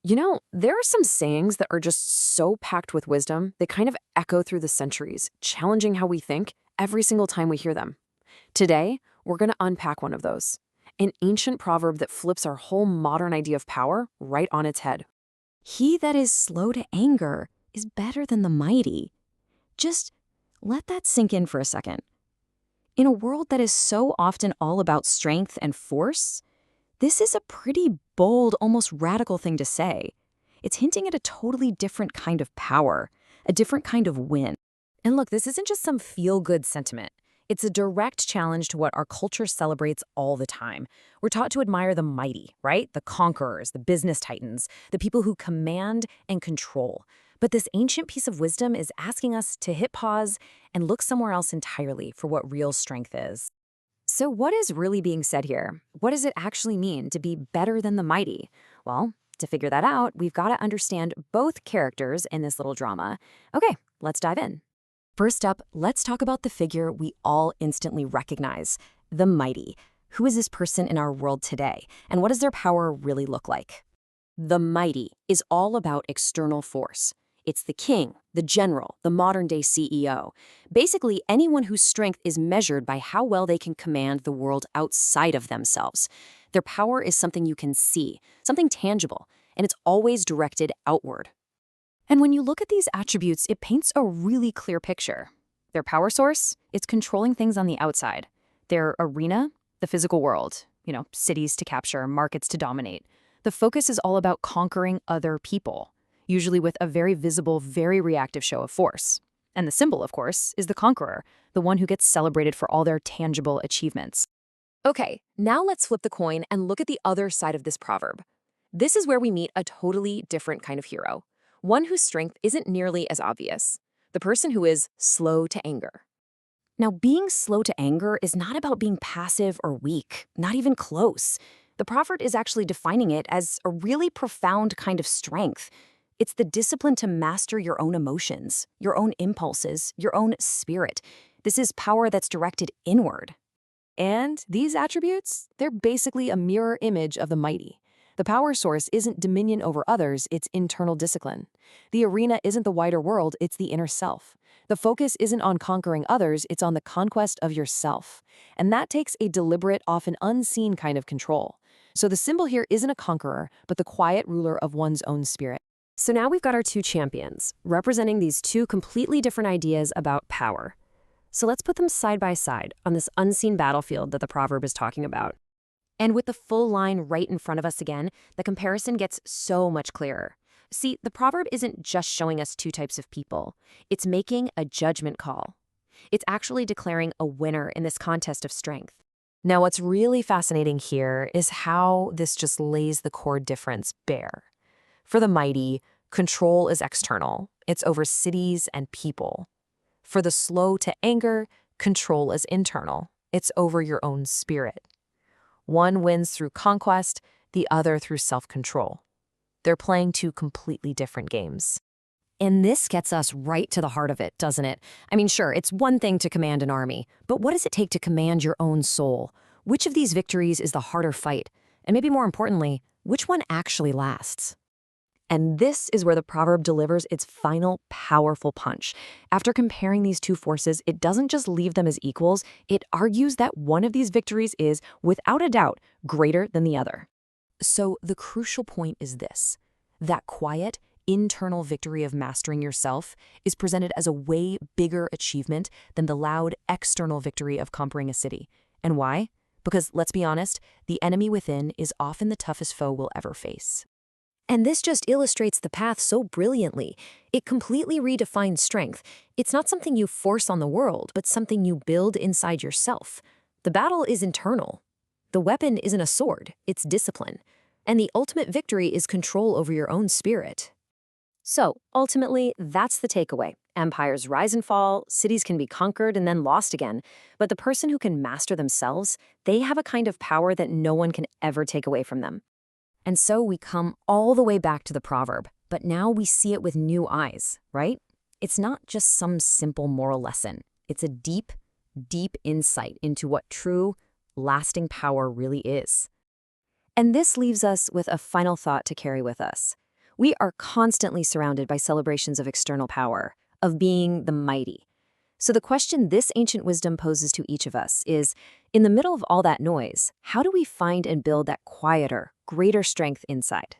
There are some sayings that are just so packed with wisdom, they kind of echo through the centuries, challenging how we think every single time we hear them. Today, we're going to unpack one of those, an ancient proverb that flips our whole modern idea of power right on its head. He that is slow to anger is better than the mighty. Just let that sink in for a second. In a world that is so often all about strength and force, this is a pretty bold, almost radical thing to say. It's hinting at a totally different kind of power, a different kind of win. And look, this isn't just some feel-good sentiment. It's a direct challenge to what our culture celebrates all the time. We're taught to admire the mighty, right? The conquerors, the business titans, the people who command and control. But this ancient piece of wisdom is asking us to hit pause and look somewhere else entirely for what real strength is. So what is really being said here? What does it actually mean to be better than the mighty? Well, to figure that out, we've got to understand both characters in this little drama. Okay, let's dive in. First up, let's talk about the figure we all instantly recognize, the mighty. Who is this person in our world today, and what does their power really look like? The mighty is all about external force. It's the king, the general, the modern-day CEO. Basically, anyone whose strength is measured by how well they can command the world outside of themselves. Their power is something you can see, something tangible, and it's always directed outward. And when you look at these attributes, it paints a really clear picture. Their power source, it's controlling things on the outside. Their arena, the physical world, cities to capture, markets to dominate. The focus is all about conquering other people, usually with a very visible, very reactive show of force. And the symbol, of course, is the conqueror, the one who gets celebrated for all their tangible achievements. Okay, now let's flip the coin and look at the other side of this proverb. This is where we meet a totally different kind of hero, one whose strength isn't nearly as obvious, the person who is slow to anger. Now, being slow to anger is not about being passive or weak, not even close. The proverb is actually defining it as a really profound kind of strength. It's the discipline to master your own emotions, your own impulses, your own spirit. This is power that's directed inward. And these attributes, they're basically a mirror image of the mighty. The power source isn't dominion over others, it's internal discipline. The arena isn't the wider world, it's the inner self. The focus isn't on conquering others, it's on the conquest of yourself. And that takes a deliberate, often unseen kind of control. So the symbol here isn't a conqueror, but the quiet ruler of one's own spirit. So now we've got our two champions, representing these two completely different ideas about power. So let's put them side by side on this unseen battlefield that the proverb is talking about. And with the full line right in front of us again, the comparison gets so much clearer. See, the proverb isn't just showing us two types of people. It's making a judgment call. It's actually declaring a winner in this contest of strength. Now, what's really fascinating here is how this just lays the core difference bare. For the mighty, control is external. It's over cities and people. For the slow to anger, control is internal. It's over your own spirit. One wins through conquest, the other through self-control. They're playing two completely different games. And this gets us right to the heart of it, doesn't it? I mean, sure, it's one thing to command an army, but what does it take to command your own soul? Which of these victories is the harder fight? And maybe more importantly, which one actually lasts? And this is where the proverb delivers its final powerful punch. After comparing these two forces, it doesn't just leave them as equals, it argues that one of these victories is, without a doubt, greater than the other. So the crucial point is this: that quiet, internal victory of mastering yourself is presented as a way bigger achievement than the loud, external victory of conquering a city. And why? Because, let's be honest, the enemy within is often the toughest foe we'll ever face. And this just illustrates the path so brilliantly. It completely redefines strength. It's not something you force on the world, but something you build inside yourself. The battle is internal. The weapon isn't a sword, it's discipline. And the ultimate victory is control over your own spirit. So, ultimately, that's the takeaway. Empires rise and fall, cities can be conquered and then lost again. But the person who can master themselves, they have a kind of power that no one can ever take away from them. And so we come all the way back to the proverb, but now we see it with new eyes, right? It's not just some simple moral lesson. It's a deep, deep insight into what true, lasting power really is. And this leaves us with a final thought to carry with us. We are constantly surrounded by celebrations of external power, of being the mighty. So the question this ancient wisdom poses to each of us is, in the middle of all that noise, how do we find and build that quieter, greater strength inside?